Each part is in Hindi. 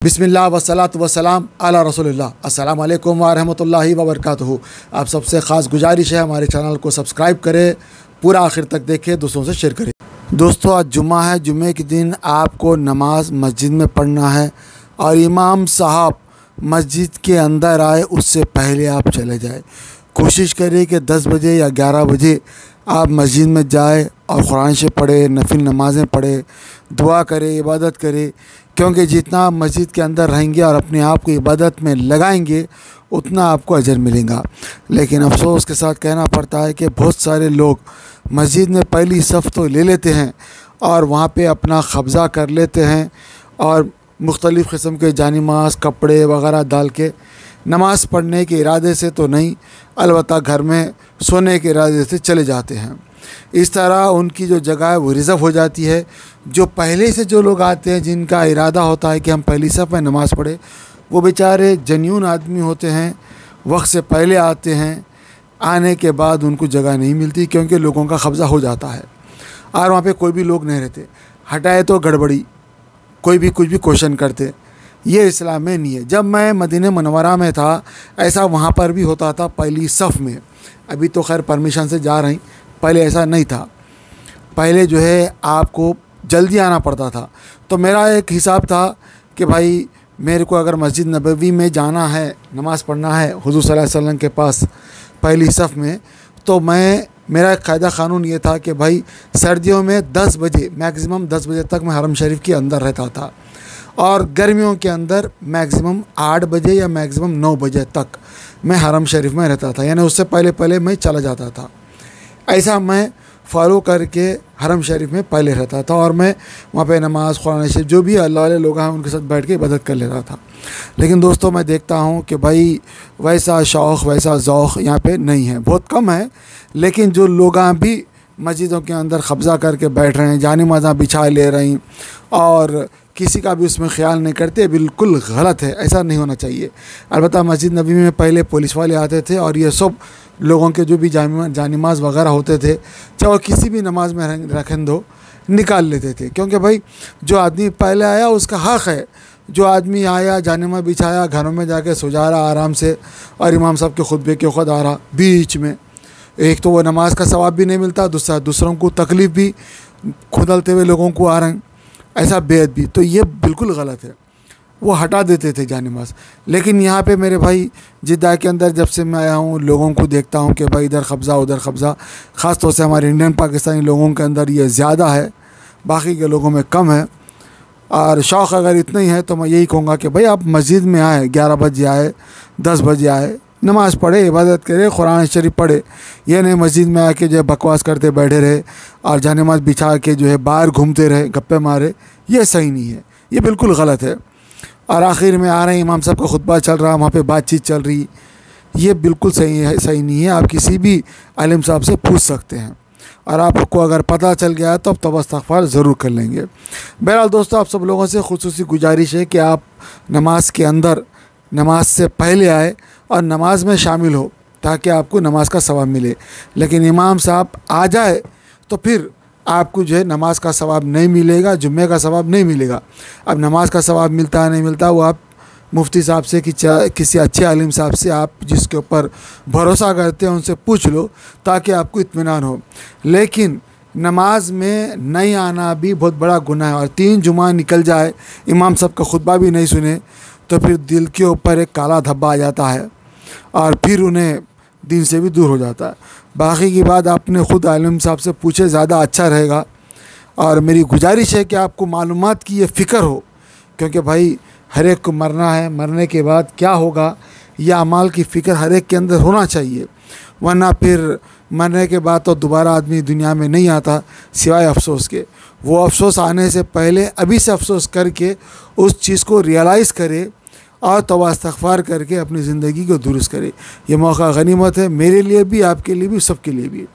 बिस्मिल्लाह वस्सलातु वस्सलाम अला रसूलिल्लाह। अस्सलाम वालेकुम व रहमतुल्लाहि व बरकातुहू। आप सबसे ख़ास गुजारिश है हमारे चैनल को सब्सक्राइब करें, पूरा आखिर तक देखें, दूसरों से शेयर करें। दोस्तों, आज जुम्मा है। जुम्मे के दिन आपको नमाज मस्जिद में पढ़ना है और इमाम साहब मस्जिद के अंदर आए उससे पहले आप चले जाए। कोशिश करें कि 10 बजे या 11 बजे आप मस्जिद में जाए और कुरान से पढ़े, नफिल नमाज़ें पढ़े, दुआ करें, इबादत करें। क्योंकि जितना आप मस्जिद के अंदर रहेंगे और अपने आप को इबादत में लगाएंगे उतना आपको अजर मिलेगा। लेकिन अफसोस के साथ कहना पड़ता है कि बहुत सारे लोग मस्जिद में पहली सफ़ तो ले लेते हैं और वहाँ पे अपना कब्ज़ा कर लेते हैं और मुख्तलिफ़ किस्म के जानिमाज़ कपड़े वगैरह डाल के नमाज़ पढ़ने के इरादे से तो नहीं, अलबत्ता घर में सोने के इरादे से चले जाते हैं। इस तरह उनकी जो जगह है वो रिज़र्व हो जाती है। जो पहले से जो लोग आते हैं, जिनका इरादा होता है कि हम पहली सफ़ में नमाज़ पढ़े, वो बेचारे जन्यून आदमी होते हैं, वक्त से पहले आते हैं। आने के बाद उनको जगह नहीं मिलती क्योंकि लोगों का कब्ज़ा हो जाता है और वहाँ पे कोई भी लोग नहीं रहते। हटाए तो गड़बड़ी, कोई भी कुछ भी क्वेश्चन करते। ये इस्लाम में नहीं है। जब मैं मदीना मुनव्वरा में था ऐसा वहाँ पर भी होता था पहली सफ़ में। अभी तो खैर परमिशन से जा रही, पहले ऐसा नहीं था। पहले जो है आपको जल्दी आना पड़ता था। तो मेरा एक हिसाब था कि भाई मेरे को अगर मस्जिद नबवी में जाना है, नमाज़ पढ़ना है हुज़ूर सल्लल्लाहु अलैहि वसल्लम के पास पहली सफ़ में, तो मेरा एक क़ायदा क़ानून ये था कि भाई सर्दियों में 10 बजे मैक्सिमम 10 बजे तक मैं हरम शरीफ के अंदर रहता था और गर्मियों के अंदर मैक्सिमम 8 बजे या मैक्सिमम 9 बजे तक मैं हरम शरीफ में रहता था। यानी उससे पहले मैं चला जाता था। ऐसा मैं फॉलो करके हरम शरीफ में पहले रहता था और मैं वहाँ पे नमाज़ कुरान शरीफ जो भी अल्लाह वाले लोग हैं उनके साथ बैठ के इबादत कर लेता था। लेकिन दोस्तों, मैं देखता हूँ कि भाई वैसा शौक़ वैसा ज़ौक़ यहाँ पे नहीं है, बहुत कम है। लेकिन जो लोग भी मस्जिदों के अंदर कब्ज़ा करके बैठ रहे हैं, जानी मज़ा बिछा ले रही और किसी का भी उसमें ख्याल नहीं करते, बिल्कुल गलत है। ऐसा नहीं होना चाहिए। अलबत्ता मस्जिद नबी में पहले पुलिस वाले आते थे और ये सब लोगों के जो भी जानिमाज़ वगैरह होते थे, चाहे किसी भी नमाज में रखें दो, निकाल लेते थे। क्योंकि भाई जो आदमी पहले आया उसका हक़ है। जो आदमी आया, जानिमाज़ बिछाया, घरों में जाके सो जा रहा आराम से और इमाम साहब के खुतबे के खुद आ रहा बीच में, एक तो वो नमाज का सवाब भी नहीं मिलता, दूसरों को तकलीफ़ भी खुदलते हुए लोगों को आ रहे हैं, ऐसा बेद भी। तो ये बिल्कुल गलत है। वो हटा देते थे जानिमाज़। लेकिन यहाँ पे मेरे भाई जिद्दा के अंदर जब से मैं आया हूँ, लोगों को देखता हूँ कि भाई इधर कब्ज़ा उधर कब्ज़ा। ख़ास तौर से हमारे इंडियन पाकिस्तानी लोगों के अंदर ये ज़्यादा है, बाकी के लोगों में कम है। और शौक़ अगर इतना ही है तो मैं यही कहूँगा कि भाई आप मस्जिद में आए, 11 बजे आए, 10 बजे आए, नमाज़ पढ़े, इबादत करे, कुरान शरीफ पढ़े। ये नहीं मस्जिद में आके जो है बकवास करते बैठे रहे और जानिमाज़ बिछा के जो है बाहर घूमते रहे, गप्पे मारे। ये सही नहीं है, ये बिल्कुल गलत है। और आखिर में आ रहे हैं, इमाम साहब का खुतबा चल रहा, वहाँ पे बातचीत चल रही, ये बिल्कुल सही नहीं है। आप किसी भी आलिम साहब से पूछ सकते हैं और आपको अगर पता चल गया तो अब तौबा इस्तिग़फ़ार ज़रूर कर लेंगे। बहरहाल दोस्तों, आप सब लोगों से ख़ुसूसी गुजारिश है कि आप नमाज के अंदर नमाज से पहले आए और नमाज में शामिल हो ताकि आपको नमाज का सवाब मिले। लेकिन इमाम साहब आ जाए तो फिर आपको जो है नमाज का सवाब नहीं मिलेगा, जुम्मे का सवाब नहीं मिलेगा। अब नमाज का सवाब मिलता है नहीं मिलता, वो आप मुफ्ती साहब से कि किसी अच्छे आलिम साहब से, आप जिसके ऊपर भरोसा करते हैं उनसे पूछ लो ताकि आपको इत्मीनान हो। लेकिन नमाज में नहीं आना भी बहुत बड़ा गुनाह है। और 3 जुमा निकल जाए, इमाम साहब का खुतबा भी नहीं सुने तो फिर दिल के ऊपर एक काला धब्बा आ जाता है और फिर उन्हें दिन से भी दूर हो जाता है। बाकी की बात आपने ख़ुद आलिम साहब से पूछे, ज़्यादा अच्छा रहेगा। और मेरी गुजारिश है कि आपको मालूमात की ये फ़िक्र हो, क्योंकि भाई हर एक को मरना है, मरने के बाद क्या होगा यह अमाल की फ़िक्र हर एक के अंदर होना चाहिए। वरना फिर मरने के बाद तो दोबारा आदमी दुनिया में नहीं आता सिवाय अफसोस के। वो अफसोस आने से पहले अभी से अफसोस करके उस चीज़ को रियलाइज़ करे और तौबा इस्तिग़फ़ार करके अपनी ज़िंदगी को दुरुस्त करे। ये मौका गनीमत है, मेरे लिए भी, आपके लिए भी, सबके लिए भी।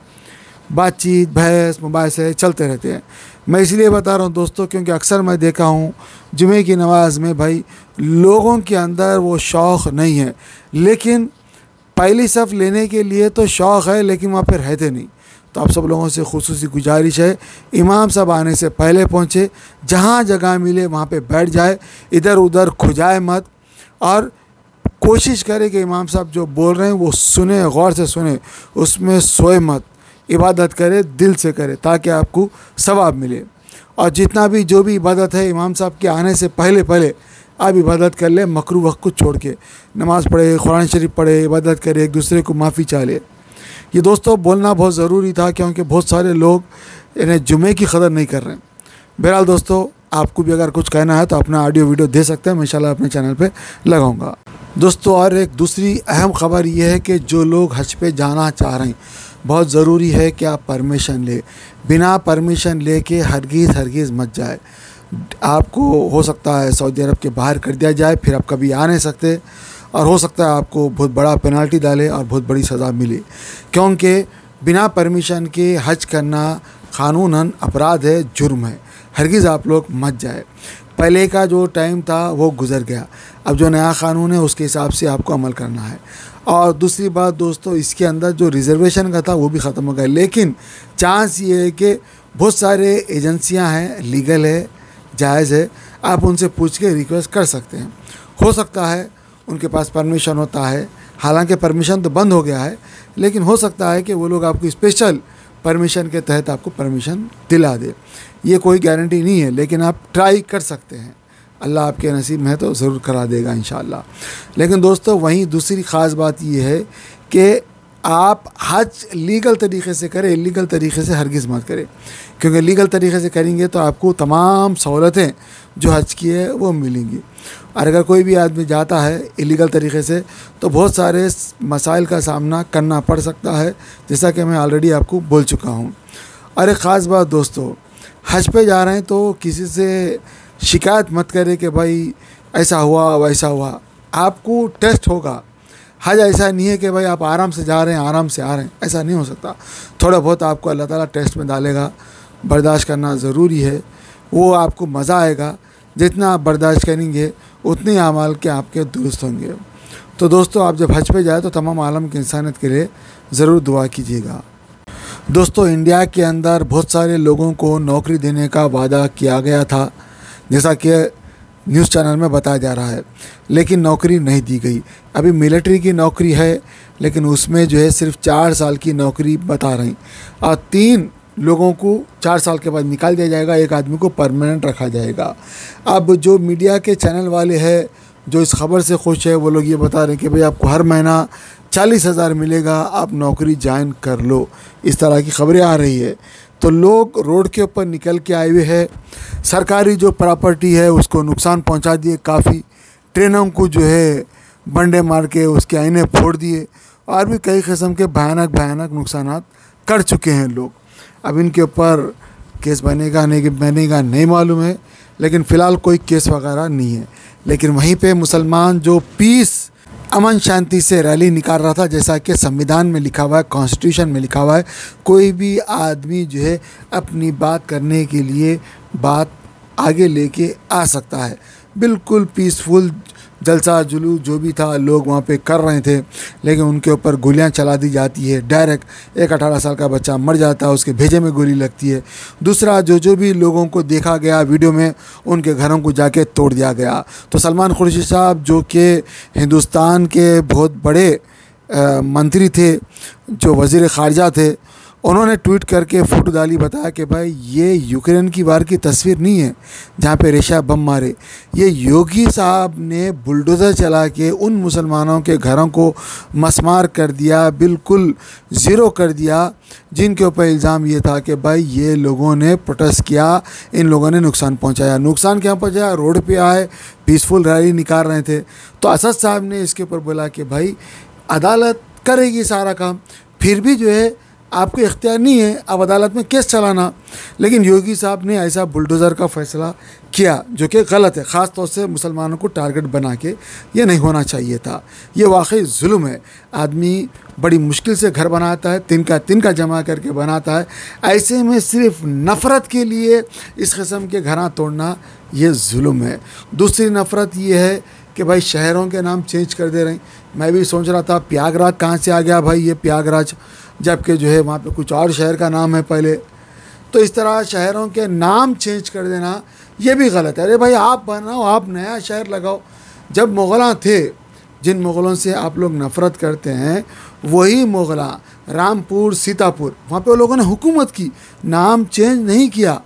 बातचीत बहस मुबाहिसे चलते रहते हैं। मैं इसलिए बता रहा हूँ दोस्तों क्योंकि अक्सर मैं देखा हूँ जुमे की नमाज़ में भाई लोगों के अंदर वो शौक़ नहीं है। लेकिन पहली सफ़ लेने के लिए तो शौक़ है, लेकिन वहाँ पर रहते नहीं। तो आप सब लोगों से खुसूसी गुजारिश है, इमाम साहब आने से पहले पहुँचे, जहाँ जगह मिले वहाँ पे बैठ जाए, इधर उधर खुजाए मत, और कोशिश करें कि इमाम साहब जो बोल रहे हैं वो सुने, गौर से सुने, उसमें सोए मत, इबादत करे, दिल से करे, ताकि आपको सवाब मिले। और जितना भी जो भी इबादत है, इमाम साहब के आने से पहले पहले आप इबादत कर ले, मकरू वक्त को छोड़ के नमाज़ पढ़े, कुरान शरीफ पढ़े, इबादत करे, एक दूसरे को माफ़ी चाहे। ये दोस्तों बोलना बहुत ज़रूरी था, क्योंकि बहुत सारे लोग इन्हें जुमे की कदर नहीं कर रहे हैं। बहरहाल दोस्तों, आपको भी अगर कुछ कहना है तो अपना ऑडियो वीडियो दे सकते हैं, मैं इंशाल्लाह अपने चैनल पे लगाऊंगा। दोस्तों, और एक दूसरी अहम ख़बर ये है कि जो लोग हज पे जाना चाह रहे हैं, बहुत ज़रूरी है कि आप परमिशन ले। बिना परमिशन ले के हरगिज़ मत जाए। आपको हो सकता है सऊदी अरब के बाहर कर दिया जाए, फिर आप कभी आ नहीं सकते, और हो सकता है आपको बहुत बड़ा पेनल्टी डाले और बहुत बड़ी सज़ा मिले, क्योंकि बिना परमिशन के हज करना क़ानूनन अपराध है, जुर्म है। हरगिज़ आप लोग मत जाए। पहले का जो टाइम था वो गुज़र गया, अब जो नया क़ानून है उसके हिसाब से आपको अमल करना है। और दूसरी बात दोस्तों, इसके अंदर जो रिज़र्वेशन का था वो भी ख़त्म हो गया, लेकिन चांस ये है कि बहुत सारे एजेंसियां हैं, लीगल है, जायज़ है, आप उनसे पूछ के रिक्वेस्ट कर सकते हैं। हो सकता है उनके पास परमिशन होता है, हालांकि परमिशन तो बंद हो गया है, लेकिन हो सकता है कि वो लोग आपको स्पेशल परमिशन के तहत आपको परमिशन दिला दे। ये कोई गारंटी नहीं है, लेकिन आप ट्राई कर सकते हैं। अल्लाह आपके नसीब में है तो ज़रूर करा देगा इंशाअल्लाह। लेकिन दोस्तों, वहीं दूसरी ख़ास बात ये है कि आप हज लीगल तरीक़े से करें, इलीगल तरीक़े से हरगिज़ मत करें, क्योंकि लीगल तरीक़े से करेंगे तो आपको तमाम सहूलतें जो हज की है वो मिलेंगी। और अगर कोई भी आदमी जाता है इलीगल तरीक़े से तो बहुत सारे मसाइल का सामना करना पड़ सकता है, जैसा कि मैं ऑलरेडी आपको बोल चुका हूँ। और एक ख़ास बात दोस्तों, हज पे जा रहे हैं तो किसी से शिकायत मत करें कि भाई ऐसा हुआ वैसा हुआ। आपको टेस्ट होगा। हज ऐसा नहीं है कि भाई आप आराम से जा रहे हैं, आराम से आ रहे हैं, ऐसा नहीं हो सकता। थोड़ा बहुत आपको अल्लाह ताला टेस्ट में डालेगा, बर्दाश्त करना ज़रूरी है। वो आपको मज़ा आएगा, जितना आप बर्दाश्त करेंगे उतने अमाल के आपके दुरुस्त होंगे। तो दोस्तों, आप जब हज पे जाए तो तमाम आलम की इंसानियत के लिए ज़रूर दुआ कीजिएगा। दोस्तों, इंडिया के अंदर बहुत सारे लोगों को नौकरी देने का वादा किया गया था, जैसा कि न्यूज़ चैनल में बताया जा रहा है, लेकिन नौकरी नहीं दी गई। अभी मिलिट्री की नौकरी है, लेकिन उसमें जो है सिर्फ 4 साल की नौकरी बता रही, और 3 लोगों को 4 साल के बाद निकाल दिया जाएगा, एक आदमी को परमानेंट रखा जाएगा। अब जो मीडिया के चैनल वाले हैं जो इस खबर से खुश है, वो लोग ये बता रहे हैं कि भाई आपको हर महीना 40,000 मिलेगा, आप नौकरी ज्वाइन कर लो। इस तरह की खबरें आ रही है, तो लोग रोड के ऊपर निकल के आए हुए हैं। सरकारी जो प्रॉपर्टी है उसको नुकसान पहुंचा दिए, काफ़ी ट्रेनों को जो है बंडे मार के उसके आईने फोड़ दिए, और भी कई किस्म के भयानक नुकसान कर चुके हैं लोग। अब इनके ऊपर केस बनेगा नहीं मालूम है, लेकिन फ़िलहाल कोई केस वगैरह नहीं है। लेकिन वहीं पे मुसलमान जो पीस, अमन शांति से रैली निकाल रहा था, जैसा कि संविधान में लिखा हुआ है, कॉन्स्टिट्यूशन में लिखा हुआ है, कोई भी आदमी जो है अपनी बात करने के लिए बात आगे लेके आ सकता है। बिल्कुल पीसफुल जलसा जुलूस जो भी था लोग वहाँ पे कर रहे थे, लेकिन उनके ऊपर गोलियां चला दी जाती है। डायरेक्ट एक 18 साल का बच्चा मर जाता है, उसके भेजे में गोली लगती है। दूसरा, जो भी लोगों को देखा गया वीडियो में, उनके घरों को जाके तोड़ दिया गया। तो सलमान खुर्शीद साहब, जो कि हिंदुस्तान के बहुत बड़े मंत्री थे, जो वज़ीर ख़ारजा थे, उन्होंने ट्वीट करके फ़ोटो डाली, बताया कि भाई ये यूक्रेन की वार की तस्वीर नहीं है जहाँ पे रेशा बम मारे, ये योगी साहब ने बुलडोज़र चला के उन मुसलमानों के घरों को मसमार कर दिया, बिल्कुल ज़ीरो कर दिया, जिनके ऊपर इल्ज़ाम ये था कि भाई ये लोगों ने प्रोटेस्ट किया, इन लोगों ने नुकसान पहुँचाया। नुकसान क्या पहुँचाया? रोड पे आए, पीसफुल रैली निकाल रहे थे। तो असद साहब ने इसके ऊपर बोला कि भाई अदालत करेगी सारा काम, फिर भी जो है आपको इख्तियार नहीं है अब अदालत में केस चलाना। लेकिन योगी साहब ने ऐसा बुलडोज़र का फ़ैसला किया जो कि गलत है, ख़ास तौर से मुसलमानों को टारगेट बना के। ये नहीं होना चाहिए था, ये वाकई जुल्म है। आदमी बड़ी मुश्किल से घर बनाता है, तिनका जमा करके बनाता है, ऐसे में सिर्फ नफ़रत के लिए इस किस्म के घर तोड़ना ये जुल्म है। दूसरी नफ़रत ये है कि भाई शहरों के नाम चेंज कर दे रहे हैं। मैं भी सोच रहा था प्रयागराज कहाँ से आ गया भाई ये प्रयागराज, जबकि जो है वहाँ पे कुछ और शहर का नाम है पहले। तो इस तरह शहरों के नाम चेंज कर देना ये भी गलत है। अरे भाई आप बनाओ, आप नया शहर लगाओ। जब मुग़ल थे, जिन मुग़लों से आप लोग नफ़रत करते हैं, वही मुग़ल रामपुर सीतापुर वहाँ पे वो लोगों ने हुकूमत की, नाम चेंज नहीं किया,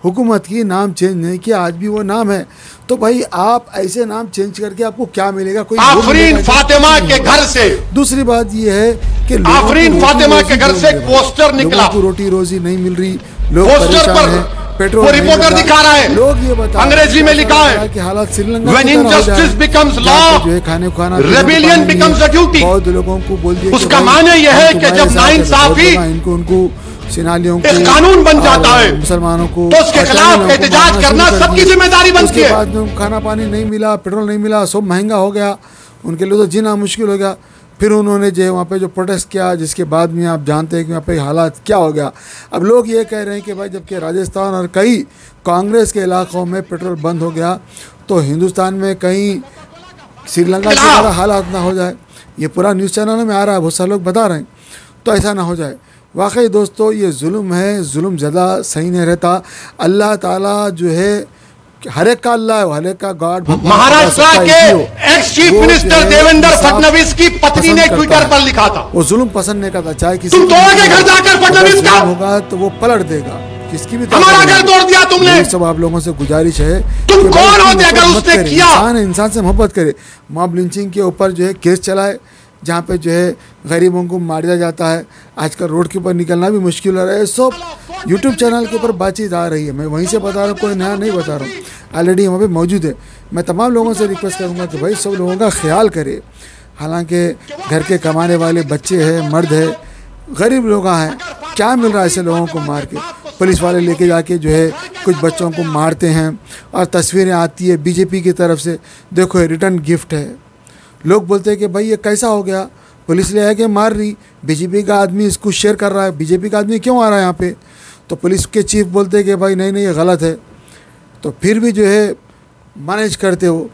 हुकूमत की नाम चेंज नहीं किया, आज भी वो नाम है। तो भाई आप ऐसे नाम चेंज करके आपको क्या मिलेगा? कोई आफरीन फातिमा के घर से। दूसरी बात ये है कि आफरीन फातिमा के घर से पोस्टर निकला, लोगों को रोटी रोजी नहीं मिल रही, लोग पोस्टर पर पेट्रोल रिपोर्टर दिखा रहा है, लोग ये बता अंग्रेजी में लिखा है कि हालात Sri Lanka When injustice becomes law, जो है खाने खाना rebellion becomes a duty। बहुत लोगों को बोल दिया उसका माने यह है कि जब नाइंसाफी उनको सिनालियों को एक कानून बन जाता है, मुसलमानों को तो उसके खिलाफ एहतजाज करना सबकी जिम्मेदारी बनती है। बाद में खाना पानी नहीं मिला, पेट्रोल नहीं मिला, सब महंगा हो गया, उनके लिए तो जीना मुश्किल हो गया। फिर उन्होंने जो वहाँ पे जो प्रोटेस्ट किया, जिसके बाद में आप जानते हैं कि वहाँ पे हालात क्या हो गया। अब लोग ये कह रहे हैं कि भाई जबकि राजस्थान और कई कांग्रेस के इलाकों में पेट्रोल बंद हो गया, तो हिंदुस्तान में कहीं श्रीलंका की तरह हालात ना हो जाए। ये पूरा न्यूज़ चैनलों में आ रहा है, बहुत सारे लोग बता रहे हैं, तो ऐसा ना हो जाए। वाकई दोस्तों ये जुल्म है, जुल्म ज़्यादा सही नहीं रहता। अल्लाह ताला जो है हर एक का अल्लाह है, हर एक का गॉड। महाराष्ट्र के ex chief minister Devendra Fadnavis की पत्नी ने ट्विटर पर लिखा था, वो जुल्म पसंद नहीं करता, चाहे किसी तुम तोड़ोगे घर जाकर फडणवीस का होगा तो वो पलट देगा, किसकी भी। हमारा घर तोड़ दिया तुमने। सब आप लोगों से गुजारिश है, तुम कौन होते अगर उसने किया? इंसान से मोहब्बत करे। मॉब लिंचिंग के ऊपर जो है केस चलाए, जहाँ पे जो है गरीबों को मार दिया जाता है। आजकल रोड के ऊपर निकलना भी मुश्किल हो रहा है। सब यूट्यूब चैनल के ऊपर बातचीत आ रही है, मैं वहीं से बता रहा हूँ, कोई नया नहीं बता रहा हूँ, ऑलरेडी वहाँ पे मौजूद है। मैं तमाम लोगों से रिक्वेस्ट करूँगा कि भाई सब लोगों का ख्याल करे। हालांकि घर के कमाने वाले बच्चे हैं, मर्द है, गरीब लोग हैं, क्या मिल रहा है ऐसे लोगों को मार के? पुलिस वाले लेके जाके जो है कुछ बच्चों को मारते हैं और तस्वीरें आती है बीजेपी की तरफ से, देखो ये रिटर्न गिफ्ट है। लोग बोलते हैं कि भाई ये कैसा हो गया, पुलिस ले आके मार रही, बीजेपी का आदमी इसको शेयर कर रहा है, बीजेपी का आदमी क्यों आ रहा है यहाँ पे? तो पुलिस के चीफ बोलते हैं कि भाई नहीं ये गलत है, तो फिर भी जो है मैनेज करते हो,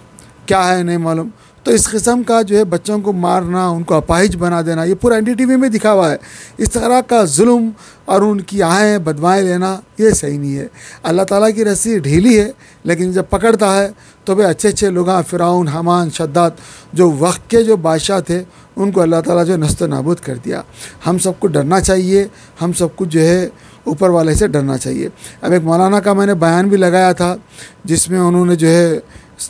क्या है नहीं मालूम। तो इस किस्म का जो है बच्चों को मारना, उनको अपाहिज बना देना, ये पूरा NDTV में दिखा हुआ है। इस तरह का जुल्म और उनकी आहें बदवाएँ लेना ये सही नहीं है। अल्लाह ताला की रस्सी ढीली है, लेकिन जब पकड़ता है तो वे अच्छे लोग, फ़िरौन, हमान, शद्दाद, जो वक्त के जो बादशाह थे, उनको अल्लाह ताला जो नस्त नाबूद कर दिया। हम सबको डरना चाहिए, हम सबको जो है ऊपर वाले से डरना चाहिए। अब एक मौलाना का मैंने बयान भी लगाया था, जिसमें उन्होंने जो है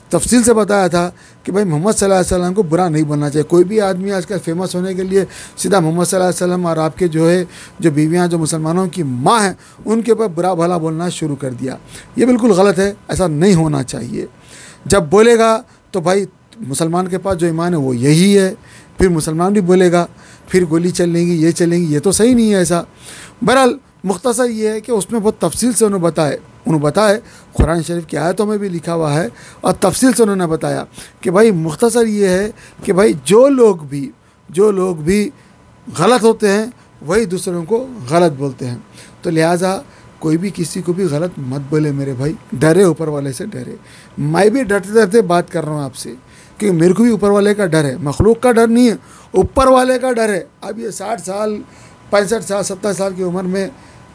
तफसील से बताया था कि भाई मोहम्मद सल्लल्लाहु अलैहि वसल्लम को बुरा नहीं बोलना चाहिए। कोई भी आदमी आजकल फेमस होने के लिए सीधा मोहम्मद सल्लल्लाहु अलैहि वसल्लम और आपके जो है जो बीवियां जो मुसलमानों की माँ हैं, उनके ऊपर बुरा भला बोलना शुरू कर दिया। ये बिल्कुल गलत है, ऐसा नहीं होना चाहिए। जब बोलेगा तो भाई मुसलमान के पास जो ईमान है वो यही है, फिर मुसलमान भी बोलेगा, फिर गोली चलेंगी, ये चलेंगी, ये तो सही नहीं है ऐसा। बहरहाल मुख्तसर ये है कि उसमें बहुत तफसील से उन्होंने बताए कुरान शरीफ की आयतों में भी लिखा हुआ है, और तफसील से उन्होंने बताया कि भाई मुख्तसर ये है कि भाई जो लोग भी गलत होते हैं वही दूसरों को गलत बोलते हैं। तो लिहाजा कोई भी किसी को भी गलत मत बोले मेरे भाई, डरे, ऊपर वाले से डरे। मैं भी डरते डरते बात कर रहा हूँ आपसे, क्योंकि मेरे को भी ऊपर वाले का डर है, मखलूक का डर नहीं है, ऊपर वाले का डर है। अब ये 60 साल 65 साल 70 साल की उम्र में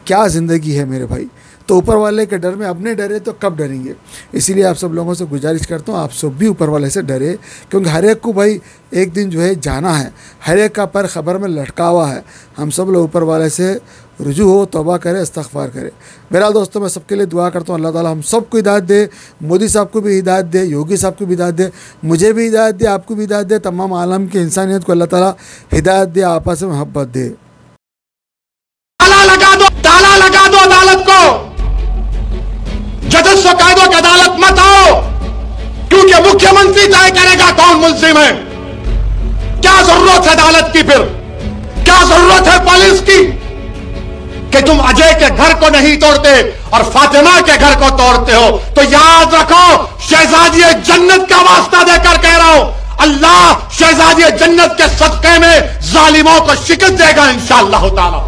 क्या ज़िंदगी है मेरे भाई, तो ऊपर वाले के डर में अपने डरे तो कब डरेंगे। इसीलिए आप सब लोगों से गुजारिश करता हूँ, आप सब भी ऊपर वाले से डरे, क्योंकि हर एक को भाई एक दिन जो है जाना है, हर एक का पर खबर में लटका हुआ है। हम सब लोग ऊपर वाले से रुजू हो, तौबा करे, इस्तग़फ़ार करे। बहरहाल दोस्तों, मैं सबके लिए दुआ करता हूँ, अल्लाह ताला हम सबको हिदायत दे, मोदी साहब को भी हिदायत दे, योगी साहब को भी हिदायत दे, मुझे भी हिदायत दे, आपको भी हिदायत दे, तमाम आलम की इंसानियत को अल्लाह ताला हिदायत दे, आपस में मोहब्बत दे। ताला लगा दो अदालत को, जजेस को कह दो कि अदालत मत आओ, क्योंकि मुख्यमंत्री तय करेगा कौन मुल्जिम है। क्या जरूरत है अदालत की? फिर क्या जरूरत है पुलिस की कि तुम अजय के घर को नहीं तोड़ते और फातिमा के घर को तोड़ते हो? तो याद रखो, शहजादी जन्नत का वास्ता देकर कह रहा हूं, अल्लाह शहजादी जन्नत के सदक़े में जालिमों को शिकस्त देगा इंशाअल्लाह ताला।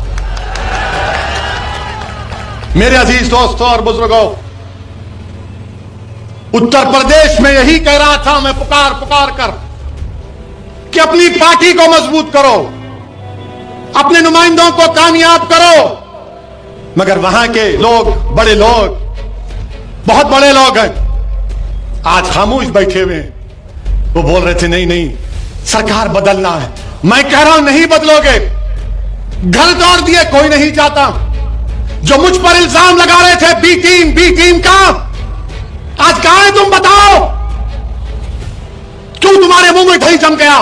मेरे अजीज दोस्तों और बुजुर्गों, उत्तर प्रदेश में यही कह रहा था मैं पुकार पुकार कर कि अपनी पार्टी को मजबूत करो, अपने नुमाइंदों को कामयाब करो। मगर वहां के लोग, बड़े लोग, बहुत बड़े लोग हैं, आज खामोश बैठे हुए हैं। वो बोल रहे थे नहीं नहीं सरकार बदलना है। मैं कह रहा हूं नहीं बदलोगे, घर तोड़ दिए, कोई नहीं चाहता। जो मुझ पर इल्जाम लगा रहे थे बी टीम का, आज कहां है तुम बताओ? क्यों तुम्हारे मुंह में दही जम गया?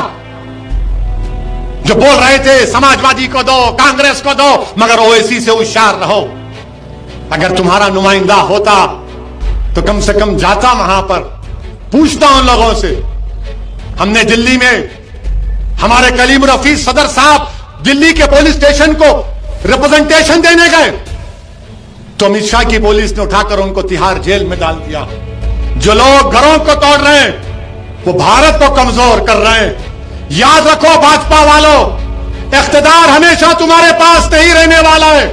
जो बोल रहे थे समाजवादी को दो, कांग्रेस को दो, मगर ओवैसी से होशियार रहो। अगर तुम्हारा नुमाइंदा होता तो कम से कम जाता वहां पर, पूछता उन लोगों से। हमने दिल्ली में हमारे कलीम रफीक सदर साहब दिल्ली के पुलिस स्टेशन को रिप्रेजेंटेशन देने गए तो अमित शाह की पुलिस ने उठाकर उनको तिहाड़ जेल में डाल दिया। जो लोग घरों को तोड़ रहे हैं वो भारत को कमजोर कर रहे हैं। याद रखो भाजपा वालों, इख्तिदार हमेशा तुम्हारे पास नहीं रहने वाला है,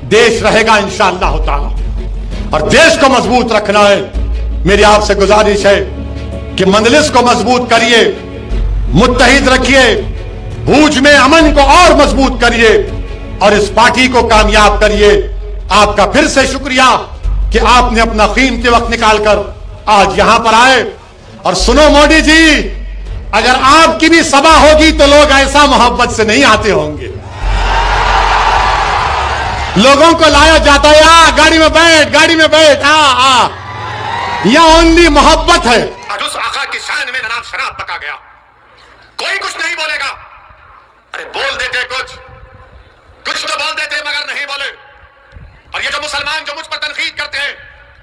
देश रहेगा इंशाअल्लाह ताला। और देश को मजबूत रखना है। मेरी आपसे गुजारिश है कि मंजलिस को मजबूत करिए, मुत्तहिद रखिए, भूज में अमन को और मजबूत करिए और इस पार्टी को कामयाब करिए। आपका फिर से शुक्रिया कि आपने अपना कीमती वक्त निकालकर आज यहां पर आए। और सुनो मोदी जी, अगर आपकी भी सभा होगी तो लोग ऐसा मोहब्बत से नहीं आते होंगे। लोगों को लाया जाता है, आ गाड़ी में बैठ, गाड़ी में बैठ, आ यह ओनली मोहब्बत है। उस आका की शान में जनाब शराब पका गया, कोई कुछ नहीं बोलेगा। अरे बोल देते कुछ तो बोल देते मगर नहीं बोले। और ये जो मुसलमान जो मुझ पर तनकीद करते हैं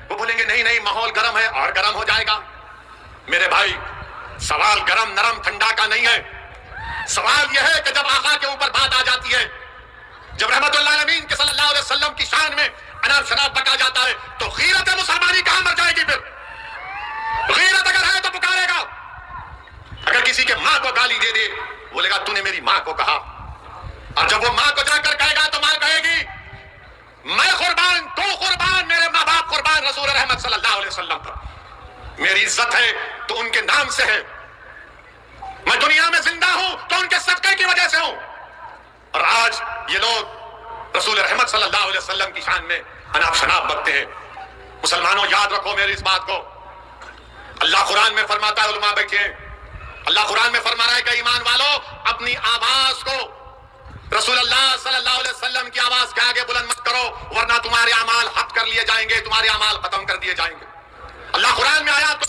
वो बोलेंगे नहीं नहीं माहौल गर्म है और गर्म हो जाएगा। मेरे भाई, सवाल गरम नरम ठंडा का नहीं है। सवाल यह है कि जब आका के ऊपर बात आ जाती है, जब रहमतुल्लाह अलमीन के सल्लल्लाहु अलैहि वसल्लम की शान में अनाब शराब पका जाता है तो गीरत मुसलमानी कहां मर जाएगी? फिर गीरत अगर है तो पुकारेगा। अगर किसी के मां को गाली दे दे बोलेगा तूने मेरी मां को कहा। और जब वो मां को जाकर कहेगा तो मां कहेगी मैं कुर्बान, तू कुर्बान, मेरे मां बाप कुर्बान रसूल रहमत सल्लल्लाहु अलैहि वसल्लम पर। मेरी इज्जत है तो उनके नाम से है। मैं दुनिया में जिंदा हूं तो उनके सदके की वजह से हूं। और आज ये लोग रसूल रहमत सल्लल्लाहु अलैहि वसल्लम की शान में अनाब शनाब बकते हैं। मुसलमानों याद रखो मेरी इस बात को। अल्लाह कुरान में फरमाता है, उलमा बैठे हैं, अल्लाह कुरान में फरमा रहा है कि ईमान वालों अपनी आवाज को रसूल अल्लाह सल्लल्लाहु अलैहि वसल्लम की आवाज के आगे बुलंद मत करो वरना तुम्हारे अमाल हद कर लिए जाएंगे, तुम्हारे अमाल खत्म कर दिए जाएंगे। अल्लाह कुरान में आया तो